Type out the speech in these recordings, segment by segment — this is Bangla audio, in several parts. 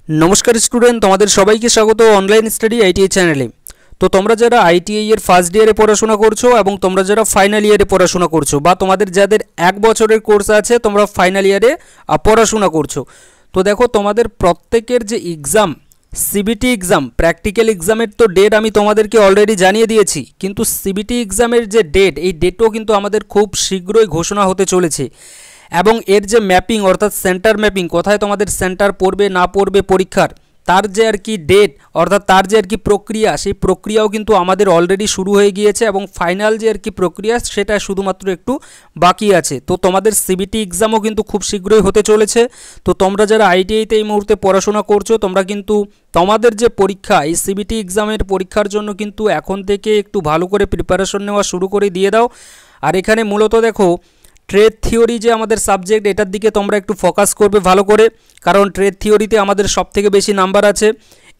नमस्कार स्टूडेंट तुम्हारे सबाइके स्वागत ऑनलाइन स्टडी आईटीआई चैनले। तो तुम्हारा जरा आईटीआई एर फार्स्ट इयारे पढ़ाशोना करछो एबं तोमरा जरा फाइनल इयारे पढ़ाशोना करछो बा तोमादेर जादेर एक बछरेर कोर्स आछे तोमरा फाइनल इयारे पढ़ाशोना करछो। तो देखो तोमादेर प्रत्येकेर जे एग्जाम सीबीटी एग्जाम प्रैक्टिकल एग्जामेर तो डेट आमी तोमादेरके अलरेडी जानिये दिएछि, किन्तु सीबीटी एग्जामेर जे डेट एई डेटও किन्तु आमादेर खूब शीघ्रई घोषणा होते चलेছে এবং এর যে ম্যাপিং অর্থাৎ সেন্টার ম্যাপিং কোথায় তোমাদের সেন্টার পড়বে না পড়বে পরীক্ষার তার যে আর কি ডেট অর্থাৎ তার যে আর কি প্রক্রিয়া সেই প্রক্রিয়াও কিন্তু আমাদের অলরেডি শুরু হয়ে গিয়েছে এবং ফাইনাল যে আর কি প্রক্রিয়া সেটা শুধুমাত্র একটু বাকি আছে। তো তোমাদের সিবিটি এক্সামও কিন্তু খুব শীঘ্রই হতে চলেছে। তো তোমরা যারা আইটিআইতে এই মুহূর্তে পড়াশোনা করছো তোমরা কিন্তু তোমাদের যে পরীক্ষা এই সিবিটি এক্সামের পরীক্ষার জন্য কিন্তু এখন থেকে একটু ভালো করে প্রিপারেশন নেওয়া শুরু করে দিয়ে দাও। আর এখানে মূলত দেখো ट्रेड थिओरी जो आमादेर सबजेक्ट एटार दिके तोमरा एकटू फोकास करबे भालो करे, कारण ट्रेड थिओरीते आमादेर सबथेके बेशी नाम्बार आछे।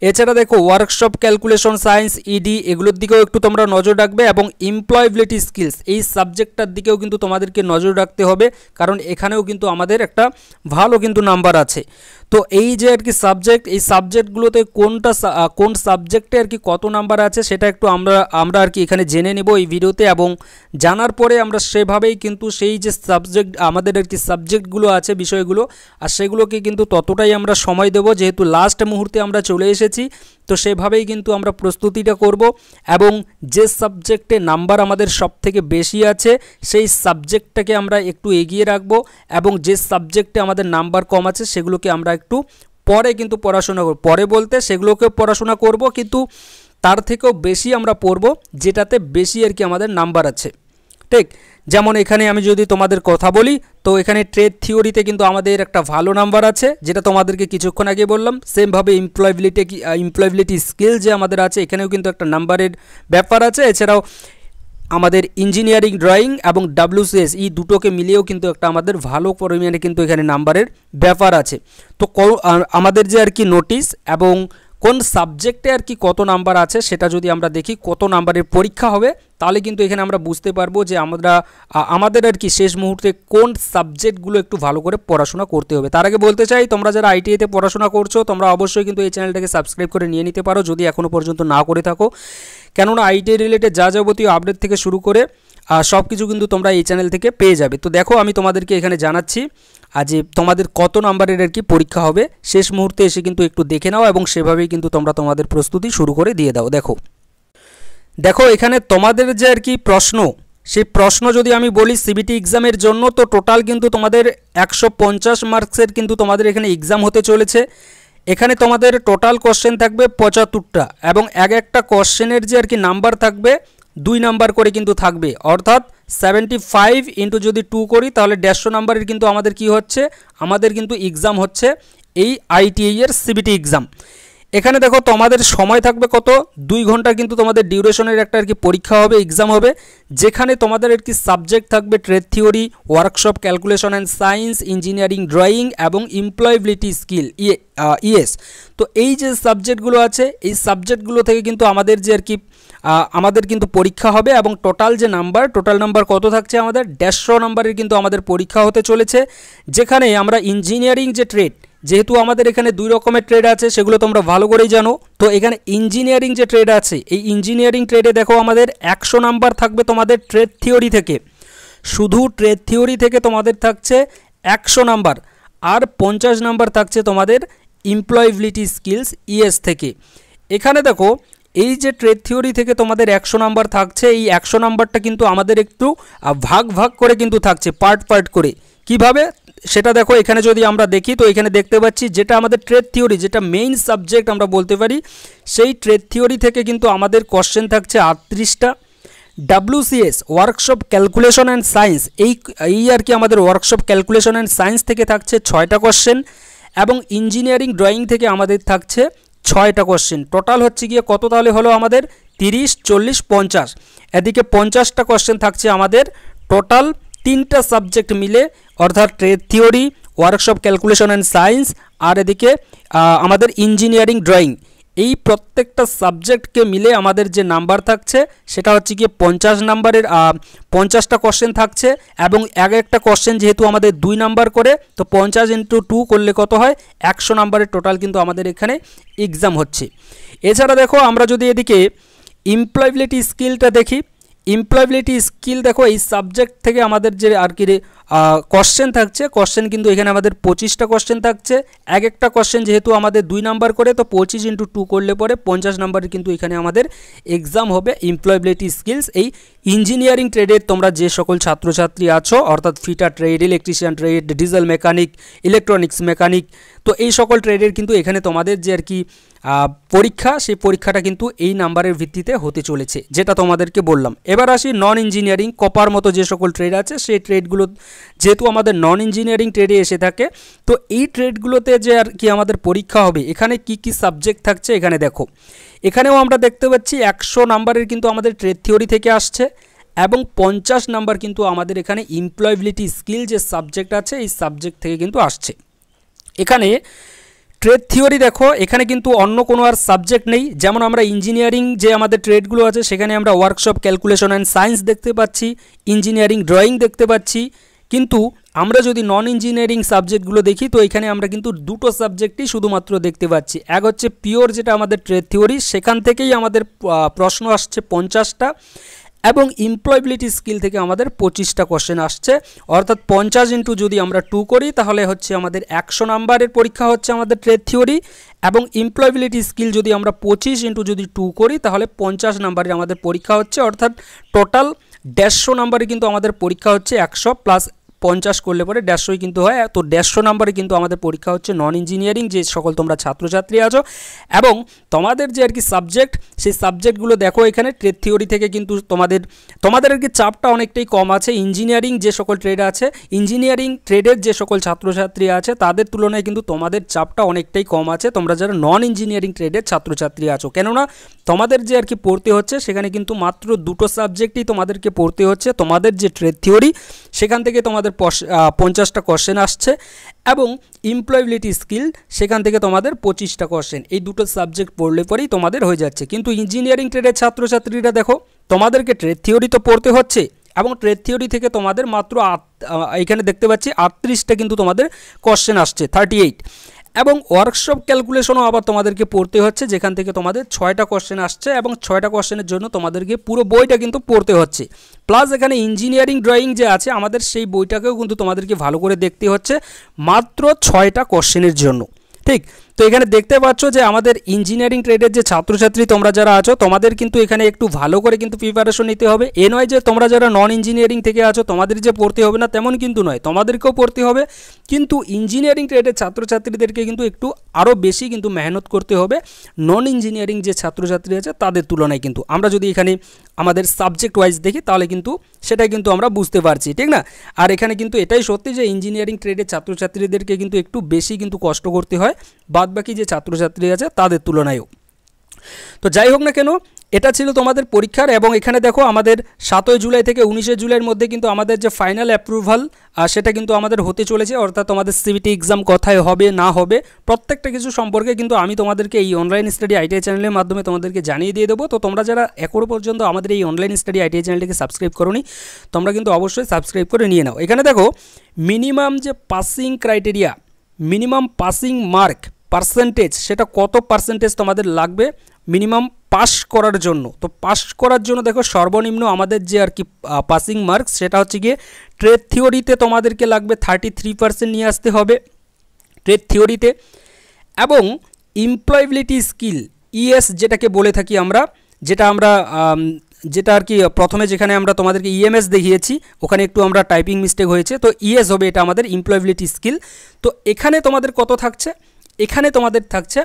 एछाड़ा देखो वार्कशप क्यालकुलेशन साइंस इडी एगुलोर दिकेও একটু তোমরা নজর রাখবে এবং এমপ্লয়েবিলিটি স্কিলস এই সাবজেক্টটার দিকেও কিন্তু তোমাদেরকে নজর রাখতে হবে, কারণ এখানেও কিন্তু আমাদের একটা ভালো কিন্তু নাম্বার আছে। তো এই যে আর কি সাবজেক্ট এই সাবজেক্টগুলোতে কোন সাবজেক্টে আর কি কত নাম্বার আছে সেটা একটু আমরা আর কি এখানে জেনে নেব এই ভিডিওতে, এবং জানার পরে আমরা সেভাবেই কিন্তু সেই যে সাবজেক্ট আমাদের আর কি সাবজেক্টগুলো আছে বিষয়গুলো আর সেগুলোকে কিন্তু ততটাই আমরা সময় দেব, যেহেতু লাস্ট মুহূর্তে আমরা চলে এসেছি। তো সেভাবেই কিন্তু আমরা প্রস্তুতিটা করব এবং যে সাবজেক্টে নাম্বার আমাদের সবথেকে বেশি আছে সেই সাবজেক্টটাকে আমরা একটু এগিয়ে রাখব এবং যে সাবজেক্টে আমাদের নাম্বার কম আছে সেগুলোকে আমরা একটু পরে কিন্তু পড়াশোনা করব। পরে বলতে সেগুলোকে পড়াশোনা করব কিন্তু তার থেকেও বেশি আমরা পড়ব যেটাতে বেশি আর কি আমাদের নাম্বার আছে। ঠিক যেমন এখানে আমি যদি তোমাদের কথা বলি তো এখানে ট্রেড থিওরিতে কিন্তু আমাদের একটা ভালো নাম্বার আছে, যেটা তোমাদেরকে কিছুক্ষণ আগে বললাম। সেমভাবে এমপ্লয়েবিলিটি স্কিল যে আমাদের আছে এখানেও কিন্তু একটা নাম্বারের ব্যাপার আছে। এছাড়াও আমাদের ইঞ্জিনিয়ারিং ড্রয়িং এবং WCS এই দুটোকে মিলিয়েও কিন্তু একটা আমাদের ভালো পরিমাণে কিন্তু এখানে নাম্বারের ব্যাপার আছে। তো আমাদের যে আর কি নোটিশ এবং কোন সাবজেক্টে আর কি কত নাম্বার আছে সেটা যদি আমরা দেখি কত নাম্বারের পরীক্ষা হবে তাহলে কিন্তু এখানে আমরা বুঝতে পারবো যে আমাদের আর কি শেষ মুহূর্তে কোন সাবজেক্টগুলো একটু ভালো করে পড়াশোনা করতে হবে। তার আগে বলতে চাই তোমরা যারা আইটিআইতে পড়াশোনা করছো তোমরা অবশ্যই কিন্তু এই চ্যানেলটাকে সাবস্ক্রাইব করে নিয়ে নিতে পারো যদি এখনও পর্যন্ত না করে থাকো, কেননা আইটিআই রিলেটেড যা যাবতীয় আপডেট থেকে শুরু করে সব কিছু কিন্তু তোমরা এই চ্যানেল থেকে পেয়ে যাবে। তো দেখো আমি তোমাদেরকে এখানে জানাচ্ছি আজ তোমাদের কত নাম্বারের আর কি পরীক্ষা হবে শেষ মুহূর্তে এসে কিন্তু একটু দেখে নাও এবং সেভাবেই কিন্তু তোমরা তোমাদের প্রস্তুতি শুরু করে দিয়ে দাও। দেখো এখানে তোমাদের যে আর কি প্রশ্ন সেই প্রশ্ন যদি আমি বলি সিবিটি এক্সামের জন্য তো টোটাল কিন্তু তোমাদের 150 মার্কসের কিন্তু তোমাদের এখানে এক্সাম হতে চলেছে। এখানে তোমাদের টোটাল কোশ্চেন থাকবে 75টা এবং এক একটা কোশ্চেনের যে আর কি নাম্বার থাকবে 2 নাম্বার করে কিন্তু থাকবে, অর্থাৎ 75 ইন্টু যদি 2 করি তাহলে 150 নাম্বারের কিন্তু আমাদের কি হচ্ছে আমাদের কিন্তু এক্সাম হচ্ছে এই আইটিআই এর সিবিটি এক্সাম। এখানে দেখো তোমাদের সময় থাকবে কত 2 ঘন্টা কিন্তু তোমাদের ডিউরেশনের একটা আর কি পরীক্ষা হবে এক্সাম হবে, যেখানে তোমাদের আর কি সাবজেক্ট থাকবে trade theory workshop calculation and science engineering drawing এবং এমপ্লয়েবিলিটি স্কিল ইএস। তো এই যে সাবজেক্টগুলো আছে এই সাবজেক্টগুলো থেকে কিন্তু আমাদের যে আর কি আমাদের কিন্তু পরীক্ষা হবে এবং টোটাল নাম্বার কত থাকছে আমাদের 150 নাম্বারের কিন্তু আমাদের পরীক্ষা হতে চলেছে। যেখানে আমরা ইঞ্জিনিয়ারিং যে ট্রেড যেহেতু আমাদের এখানে 2 রকমের ট্রেড আছে সেগুলো তোমরা ভালো করেই জানো, তো এখানে ইঞ্জিনিয়ারিং যে ট্রেড আছে এই ইঞ্জিনিয়ারিং ট্রেডে দেখো আমাদের 100 নাম্বার থাকবে তোমাদের ট্রেড থিওরি থেকে, শুধু ট্রেড থিওরি থেকে তোমাদের থাকছে 100 নাম্বার আর 50 নাম্বার থাকছে তোমাদের এমপ্লয়েবিলিটি স্কিলস ইএস থেকে। এখানে দেখো এই যে ট্রেড থিওরি থেকে তোমাদের 100 নাম্বার থাকছে এই 100 নাম্বারটা কিন্তু আমাদের একটু ভাগ করে কিন্তু থাকছে পার্ট করে। কিভাবে সেটা দেখো এখানে যদি আমরা দেখি তো এখানে দেখতে পাচ্ছি যেটা আমাদের ট্রেড থিওরি যেটা মেইন সাবজেক্ট আমরা বলতে পারি সেই ট্রেড থিওরি থেকে কিন্তু আমাদের কোশ্চেন থাকছে 38টা। WCS workshop calculation and science এই আর কি আমাদের ওয়ার্কশপ ক্যালকুলেশন অ্যান্ড সায়েন্স থেকে থাকছে 6টা কোশ্চেন এবং ইঞ্জিনিয়ারিং ড্রয়িং থেকে আমাদের থাকছে 6টা কোশ্চেন। টোটাল হচ্ছে গিয়ে কত তাহলে হলো আমাদের 30 40 50, এদিকে 50টা কোশ্চেন থাকছে আমাদের টোটাল 3টা সাবজেক্ট মিলে, অর্থাৎ trade theory workshop calculation and science আর এদিকে আমাদের ইঞ্জিনিয়ারিং ড্রয়িং এই প্রত্যেকটা সাবজেক্টকে মিলে আমাদের যে নাম্বার থাকছে সেটা হচ্ছে কি 50 নাম্বারের 50টা কোশ্চেন থাকছে এবং এক একটা কোশ্চেন যেহেতু আমাদের 2 নাম্বার করে তো 50 × 2 করলে কত হয় 100 নাম্বারের টোটাল কিন্তু আমাদের এখানে এক্সাম হচ্ছে। এছাড়া দেখো আমরা যদি এদিকে এমপ্লয়েবিলিটি স্কিলটা দেখি, এমপ্লয়েবিলিটি স্কিল দেখো এই সাবজেক্ট থেকে আমাদের যে আর কি কোশ্চেন থাকছে, কোশ্চেন কিন্তু এখানে আমাদের 25টা কোশ্চেন থাকছে। এক একটা কোশ্চেন যেহেতু আমাদের 2 নাম্বার করে তো 25 × 2 করলে পরে 50 নাম্বারের কিন্তু এখানে আমাদের এক্সাম হবে এমপ্লয়েবিলিটি স্কিলস। এই ইঞ্জিনিয়ারিং ট্রেডের তোমরা যে সকল ছাত্রছাত্রী আছো অর্থাৎ fitter trade, electrician trade, diesel mechanic, electronics mechanic, তো এই সকল ট্রেডের কিন্তু এখানে তোমাদের যে আর কি পরীক্ষা সেই পরীক্ষাটা কিন্তু এই নাম্বারের ভিত্তিতে হতে চলেছে, যেটা তোমাদেরকে বললাম। এবার আসি নন ইঞ্জিনিয়ারিং কপার মতো যে সকল ট্রেড আছে সেই ট্রেডগুলো যেহেতু আমাদের নন ইঞ্জিনিয়ারিং ট্রেডে এসে থাকে তো এই ট্রেডগুলোতে যে আর কি আমাদের পরীক্ষা হবে এখানে কি কি সাবজেক্ট থাকছে এখানে দেখো। এখানেও আমরা দেখতে পাচ্ছি 100 নাম্বারের কিন্তু আমাদের ট্রেড থিওরি থেকে আসছে এবং 50 নাম্বার কিন্তু আমাদের এখানে এমপ্লয়েবিলিটি স্কিল যে সাবজেক্ট আছে এই সাবজেক্ট থেকে কিন্তু আসছে। এখানে ট্রেড থিওরি দেখো এখানে কিন্তু অন্য কোনো আর সাবজেক্ট নেই, যেমন আমরা ইঞ্জিনিয়ারিং যে আমাদের ট্রেডগুলো আছে সেখানে আমরা ওয়ার্কশপ, ক্যালকুলেশন অ্যান্ড সায়েন্স দেখতে পাচ্ছি, ইঞ্জিনিয়ারিং ড্রয়িং দেখতে পাচ্ছি, কিন্তু আমরা যদি নন ইঞ্জিনিয়ারিং সাবজেক্টগুলো দেখি তো এখানে আমরা কিন্তু দুটো সাবজেক্টই শুধুমাত্র দেখতে পাচ্ছি। এক হচ্ছে পিওর যেটা আমাদের ট্রেড থিওরি, সেখান থেকেই আমাদের প্রশ্ন আসছে 50টা এবং এমপ্লয়েবিলিটি স্কিল থেকে আমাদের 25টা কোশ্চেন আসছে, অর্থাৎ 50 × যদি আমরা 2 করি তাহলে হচ্ছে আমাদের 100 নাম্বারের পরীক্ষা হচ্ছে আমাদের ট্রেড থিওরি এবং এমপ্লয়েবিলিটি স্কিল যদি আমরা 25 × যদি 2 করি তাহলে 50 নাম্বারের আমাদের পরীক্ষা হচ্ছে, অর্থাৎ টোটাল 150 নাম্বারে কিন্তু আমাদের পরীক্ষা হচ্ছে। 100 + 50 করলে পরে 150ই কিন্তু হয়, তো 150 নাম্বারে কিন্তু আমাদের পরীক্ষা হচ্ছে নন ইঞ্জিনিয়ারিং যে সকল তোমরা ছাত্রছাত্রী আছো। এবং তোমাদের যে আর কি সাবজেক্ট সেই সাবজেক্টগুলো দেখো এখানে ট্রেড থিওরি থেকে কিন্তু তোমাদের আর কি চাপটা অনেকটাই কম আছে। ইঞ্জিনিয়ারিং যে সকল ট্রেড আছে, ইঞ্জিনিয়ারিং ট্রেডের যে সকল ছাত্রছাত্রী আছে তাদের তুলনায় কিন্তু তোমাদের চাপটা অনেকটাই কম আছে তোমরা যারা নন ইঞ্জিনিয়ারিং ট্রেডের ছাত্রছাত্রী আছো, কেননা তোমাদের যে আর কি পড়তে হচ্ছে সেখানে কিন্তু মাত্র দুটো সাবজেক্টই তোমাদেরকে পড়তে হচ্ছে। তোমাদের যে ট্রেড থিওরি সেখান থেকে তোমাদের 50টা কোশ্চেন আসছে এবং এমপ্লয়েবিলিটি স্কিল সেখান থেকে তোমাদের 25টা কোশ্চেন, এই দুটো সাবজেক্ট পড়লে পরেই তোমাদের হয়ে যাচ্ছে। কিন্তু ইঞ্জিনিয়ারিং ট্রেডের ছাত্রছাত্রীরা দেখো তোমাদেরকে ট্রেড থিওরি তো পড়তে হচ্ছে এবং ট্রেড থিওরি থেকে তোমাদের মাত্র এখানে দেখতে পাচ্ছি 38টা কিন্তু তোমাদের কোশ্চেন আসছে, 38, এবং ওয়ার্কশপ ক্যালকুলেশনও আবার তোমাদেরকে পড়তে হচ্ছে যেখান থেকে তোমাদের 6টা কোশ্চেন আসছে এবং 6টা কোশ্চেনের জন্য তোমাদেরকে পুরো বইটা কিন্তু পড়তে হচ্ছে। প্লাস এখানে ইঞ্জিনিয়ারিং ড্রয়িং যে আছে আমাদের সেই বইটাকেও কিন্তু তোমাদেরকে ভালো করে দেখতে হচ্ছে মাত্র 6টা কোশ্চেনের জন্য, ঠিক। তো এখানে দেখতে পাচ্ছ যে আমাদের ইঞ্জিনিয়ারিং ট্রেডের যে ছাত্রছাত্রী তোমরা যারা আছো তোমাদের কিন্তু এখানে একটু ভালো করে কিন্তু প্রিপারেশন নিতে হবে। এ নয় যে তোমরা যারা নন ইঞ্জিনিয়ারিং থেকে আছো তোমাদের যে পড়তে হবে না তেমন কিন্তু নয়, তোমাদেরকেও পড়তে হবে, কিন্তু ইঞ্জিনিয়ারিং ট্রেডের ছাত্রছাত্রীদেরকে কিন্তু একটু আরও বেশি কিন্তু মেহনত করতে হবে নন ইঞ্জিনিয়ারিং যে ছাত্রছাত্রী আছে তাদের তুলনায়। কিন্তু আমরা যদি এখানে আমাদের সাবজেক্ট ওয়াইজ দেখি তাহলে কিন্তু সেটাই কিন্তু আমরা বুঝতে পারছি, ঠিক না। আর এখানে কিন্তু এটাই সত্যি যে ইঞ্জিনিয়ারিং ট্রেডের ছাত্রছাত্রীদেরকে কিন্তু একটু বেশি কিন্তু কষ্ট করতে হয় বাদবাকি যে ছাত্রছাত্রী আছে তাদের তুলনায়ও। তো যাই হোক না কেন এটা ছিল তোমাদের পরীক্ষার, এবং এখানে দেখো আমাদের 7 জুলাই থেকে 19 জুলাইয়ের মধ্যে কিন্তু আমাদের যে ফাইনাল অ্যাপ্রুভাল সেটা কিন্তু আমাদের হতে চলেছে, অর্থাৎ তোমাদের সিবিটি এক্সাম কোথায় হবে না হবে প্রত্যেকটা কিছু সম্পর্কে কিন্তু আমি তোমাদেরকে এই অনলাইন স্টাডি আইটিআই চ্যানেলের মাধ্যমে তোমাদেরকে জানিয়ে দিয়ে দেবো। তো তোমরা যারা এখনো পর্যন্ত আমাদের এই অনলাইন স্টাডি আইটিআই চ্যানেলটিকে সাবস্ক্রাইব করোনি তোমরা কিন্তু অবশ্যই সাবস্ক্রাইব করে নিয়ে নাও। এখানে দেখো মিনিমাম যে passing criteria, minimum passing mark percentage সেটা কত পার্সেন্টেজ তোমাদের লাগবে মিনিমাম পাস করার জন্য। তো পাস করার জন্য দেখো সর্বনিম্ন আমাদের যে আর কি পাসিং মার্কস সেটা হচ্ছে গিয়ে ট্রেড থিওরিতে তোমাদেরকে লাগবে 33% নিয়ে আসতে হবে ট্রেড থিওরিতে, এবং এমপ্লয়েবিলিটি স্কিল ইএস যেটাকে বলে থাকি আমরা, যেটা আর কি প্রথমে যেখানে আমরা তোমাদেরকে ইএমএস দেখিয়েছি ওখানে একটু আমরা টাইপিং মিস্টেক হয়েছে, তো ইএস হবে এটা আমাদের এমপ্লয়েবিলিটি স্কিল। তো এখানে তোমাদের কত থাকছে, এখানে তোমাদের থাকছে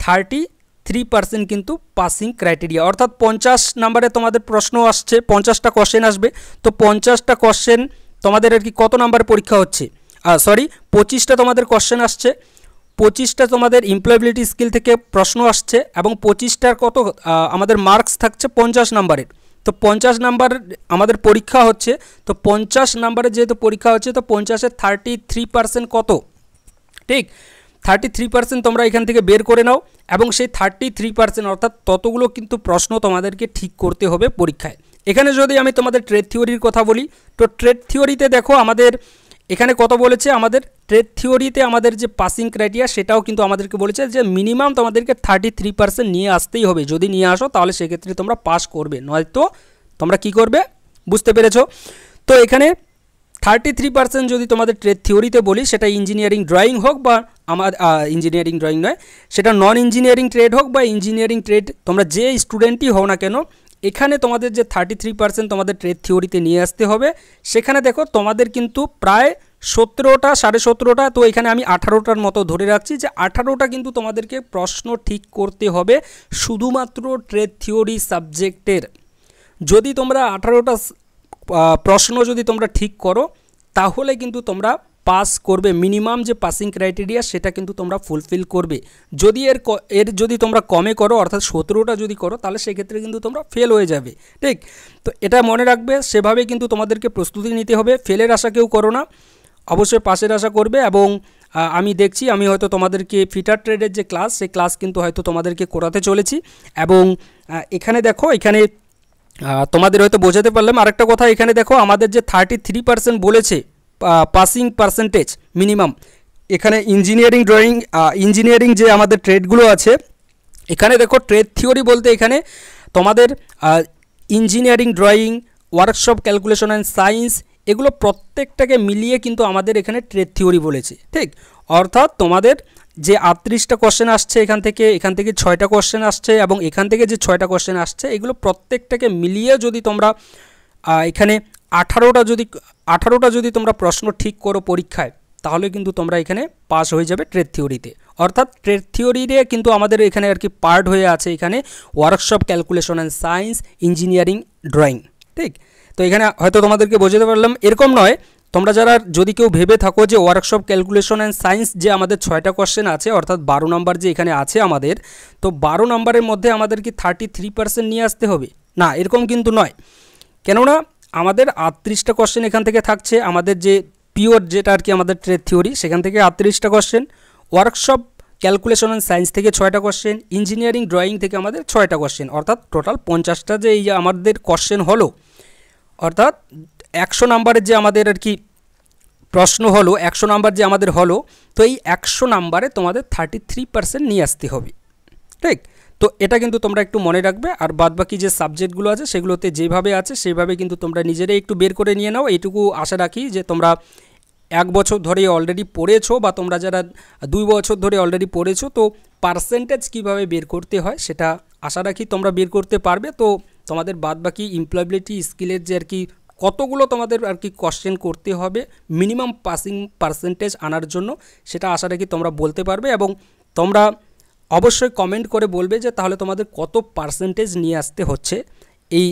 33% কিন্তু পাসিং ক্রাইটেরিয়া, অর্থাৎ 50 নাম্বারে তোমাদের প্রশ্ন আসছে, 50টা কোশ্চেন আসবে। তো 50টা কোশ্চেন তোমাদের আর কি কত নাম্বার পরীক্ষা হচ্ছে, 25টা তোমাদের কোশ্চেন আসছে, 25টা তোমাদের এমপ্লয়েবিলিটি স্কিল থেকে প্রশ্ন আসছে এবং 25টার কত আমাদের মার্কস থাকছে 50 নাম্বারের। তো 50 নাম্বার আমাদের পরীক্ষা হচ্ছে, তো 50 নাম্বারের যেহেতু পরীক্ষা হচ্ছে তো 50-এর 33% কত, ঠিক। 33% তোমরা এখান থেকে বের করে নাও এবং সেই 33% অর্থাৎ ততগুলো কিন্তু প্রশ্ন তোমাদেরকে ঠিক করতে হবে পরীক্ষায়। এখানে যদি আমি তোমাদের ট্রেড থিওরির কথা বলি, তো ট্রেড থিওরিতে দেখো আমাদের এখানে কত বলেছে, আমাদের ট্রেড থিওরিতে আমাদের যে পাসিং ক্রাইটেরিয়া সেটাও কিন্তু আমাদেরকে বলেছে যে মিনিমাম তোমাদেরকে 33% নিয়ে আসতেই হবে। যদি নিয়ে আসো তাহলে সেক্ষেত্রে তোমরা পাস করবে, নয়তো তোমরা কি করবে বুঝতে পেরেছো। তো এখানে 33% যদি তোমাদের ট্রেড থিওরিতে বলি, সেটা ইঞ্জিনিয়ারিং ড্রয়িং হোক বা আমার ইঞ্জিনিয়ারিং ড্রয়িং নয়, সেটা নন ইঞ্জিনিয়ারিং ট্রেড হোক বা ইঞ্জিনিয়ারিং ট্রেড, তোমরা যে স্টুডেন্টই হও না কেন, এখানে তোমাদের যে 33% তোমাদের ট্রেড থিওরিতে নিয়ে আসতে হবে। সেখানে দেখো তোমাদের কিন্তু প্রায় 17টা 17.5টা, তো এখানে আমি 18টার মতো ধরে রাখছি যে 18টা কিন্তু তোমাদেরকে প্রশ্ন ঠিক করতে হবে শুধুমাত্র ট্রেড থিওরি সাবজেক্টের। যদি তোমরা 18টা প্রশ্ন যদি তোমরা ঠিক করো তাহলে কিন্তু তোমরা পাস করবে, মিনিমাম যে পাসিং ক্রাইটেরিয়া সেটা কিন্তু তোমরা ফুলফিল করবে। যদি এর যদি তোমরা কমে করো অর্থাৎ 17টা যদি করো তাহলে সেক্ষেত্রে কিন্তু তোমরা ফেল হয়ে যাবে, ঠিক। তো এটা মনে রাখবে, সেভাবে কিন্তু তোমাদেরকে প্রস্তুতি নিতে হবে। ফেলের আশা কেউ করো না, অবশ্যই পাসের আশা করবে। এবং আমি দেখছি আমি হয়তো তোমাদেরকে ফিটার ট্রেডের যে ক্লাস, সেই ক্লাস কিন্তু হয়তো তোমাদেরকে করাতে চলেছি। এবং এখানে দেখো, এখানে তোমাদের হয়তো বোঝাতে পারলাম। আরেকটা কথা, এখানে দেখো আমাদের যে 33% বলেছে পাসিং পার্সেন্টেজ মিনিমাম, এখানে ইঞ্জিনিয়ারিং ড্রয়িং, ইঞ্জিনিয়ারিং যে আমাদের ট্রেডগুলো আছে, এখানে দেখো ট্রেড থিওরি বলতে এখানে তোমাদের engineering drawing, workshop calculation and science, এগুলো প্রত্যেকটাকে মিলিয়ে কিন্তু আমাদের এখানে ট্রেড থিওরি বলেছে, ঠিক। অর্থাৎ তোমাদের যে 38টা কোশ্চেন আসছে এখান থেকে 6টা কোশ্চেন আসছে এবং এখান থেকে যে 6টা কোশ্চেন আসছে, এগুলো প্রত্যেকটাকে মিলিয়ে যদি তোমরা এখানে 18টা যদি তোমরা প্রশ্ন ঠিক করো পরীক্ষায়, তাহলে কিন্তু তোমরা এখানে পাস হয়ে যাবে ট্রেড থিওরিতে। অর্থাৎ ট্রেড থিওরিতে কিন্তু আমাদের এখানে আর কি পার্ট হয়ে আছে এখানে workshop calculation and science, engineering drawing, ঠিক। তো এখানে হয়তো তোমাদেরকে বোঝাতে পারলাম। এরকম নয়, তোমরা যারা যদি কেউ ভেবে থাকো যে ওয়ার্কশপ ক্যালকুলেশন অ্যান্ড সায়েন্স যে আমাদের 6টা কোশ্চেন আছে অর্থাৎ 12 নম্বর যে এখানে আছে আমাদের, তো 12 নম্বরের মধ্যে আমাদের কি 33% নিয়ে আসতে হবে, না, এরকম কিন্তু নয়। কেননা আমাদের 38টা কোশ্চেন এখান থেকে থাকছে, আমাদের যে পিওর যেটা আর কি আমাদের ট্রেড থিওরি, সেখান থেকে 38টা question, workshop calculation and science থেকে 6টা কোশ্চেন, ইঞ্জিনিয়ারিং ড্রয়িং থেকে আমাদের 6টা কোশ্চেন, অর্থাৎ টোটাল 50টা যে এই যে আমাদের কোশ্চেন হলো, অর্থাৎ 100 নাম্বারের যে আমাদের আর কি প্রশ্ন হলো, 100 নাম্বার যে আমাদের হলো, তো এই 100 নাম্বারে তোমাদের 33% নিয়ে আসতে হবে, ঠিক। তো এটা কিন্তু তোমরা একটু মনে রাখবে। আর বাদবাকি যে সাবজেক্টগুলো আছে সেগুলোতে যেভাবে আছে সেইভাবে কিন্তু তোমরা নিজেরাই একটু বের করে নিয়ে নাও। এইটুকু আশা রাখি যে তোমরা 1 বছর ধরে অলরেডি পড়েছো বা তোমরা যারা 2 বছর ধরে অলরেডি পড়েছো, তো পার্সেন্টেজ কীভাবে বের করতে হয় সেটা আশা রাখি তোমরা বের করতে পারবে। তো তোমাদের বাদবাকি এমপ্লয়াবিলিটি স্কিলের যে আর কি কতগুলো তোমাদের আর কি কোশ্চেন করতে হবে মিনিমাম পাসিং পার্সেন্টেজ আনার জন্য, সেটা আশা রাখি তোমরা বলতে পারবে। এবং তোমরা অবশ্যই কমেন্ট করে বলবে যে তাহলে তোমাদের কত পার্সেন্টেজ নিয়ে আসতে হচ্ছে এই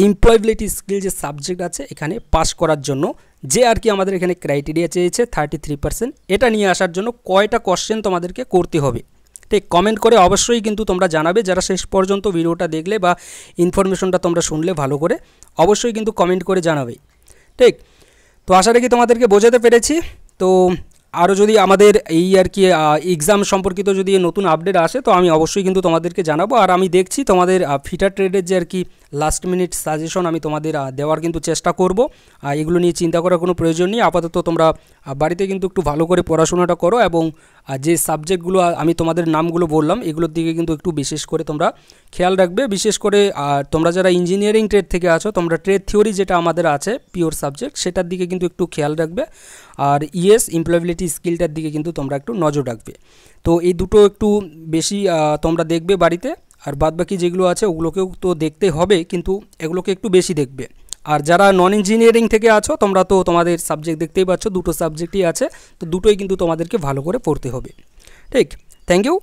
এমপ্লয়াবিলিটি স্কিল যে সাবজেক্ট আছে এখানে পাস করার জন্য, যে আর কি আমাদের এখানে ক্রাইটেরিয়া চেয়েছে 33%, এটা নিয়ে আসার জন্য কয়টা কোশ্চেন তোমাদেরকে করতে হবে, ঠিক। কমেন্ট করে অবশ্যই কিন্তু তোমরা জানাবে, যারা শেষ পর্যন্ত ভিডিওটা দেখলে বা ইনফরমেশনটা তোমরা শুনলে ভালো করে, অবশ্যই কিন্তু কমেন্ট করে জানাবে, ঠিক। তো আশা রাখি তোমাদেরকে বোঝাতে পেরেছি। তো আরও যদি আমাদের এই আর কি এক্সাম সম্পর্কিত যদি নতুন আপডেট আসে তো আমি অবশ্যই কিন্তু তোমাদেরকে জানাবো। আর আমি দেখছি তোমাদের ফিটার ট্রেডের যে আর কি লাস্ট মিনিট সাজেশন আমি তোমাদের দেওয়ার কিন্তু চেষ্টা করব। এগুলো নিয়ে চিন্তা করার কোনো প্রয়োজন নেই। আপাতত তোমরা বাড়িতে কিন্তু একটু ভালো করে পড়াশোনাটা করো এবং যে সাবজেক্টগুলো আমি তোমাদের নামগুলো বললাম এগুলোর দিকে কিন্তু একটু বিশেষ করে তোমরা খেয়াল রাখবে। বিশেষ করে তোমরা যারা ইঞ্জিনিয়ারিং ট্রেড থেকে আছো, তোমরা ট্রেড থিওরি যেটা আমাদের আছে পিওর সাবজেক্ট, সেটার দিকে কিন্তু একটু খেয়াল রাখবে। আর এমপ্লয়াবিলিটি স্কিলটার দিকে কিন্তু তোমরা একটু নজর রাখবে। তো এই দুটো একটু বেশি তোমরা দেখবে বাড়িতে। আর বাদবাকি যেগুলো আছে ওগুলোকেও তো দেখতে হবে, কিন্তু এগুলোকে একটু বেশি দেখবে। আর যারা নন ইঞ্জিনিয়ারিং থেকে আছো তোমরা তো তোমাদের সাবজেক্ট দেখতেই পাচ্ছ, দুটো সাবজেক্টই আছে, তো দুটোই কিন্তু তোমাদেরকে ভালো করে পড়তে হবে, ঠিক। Thank you.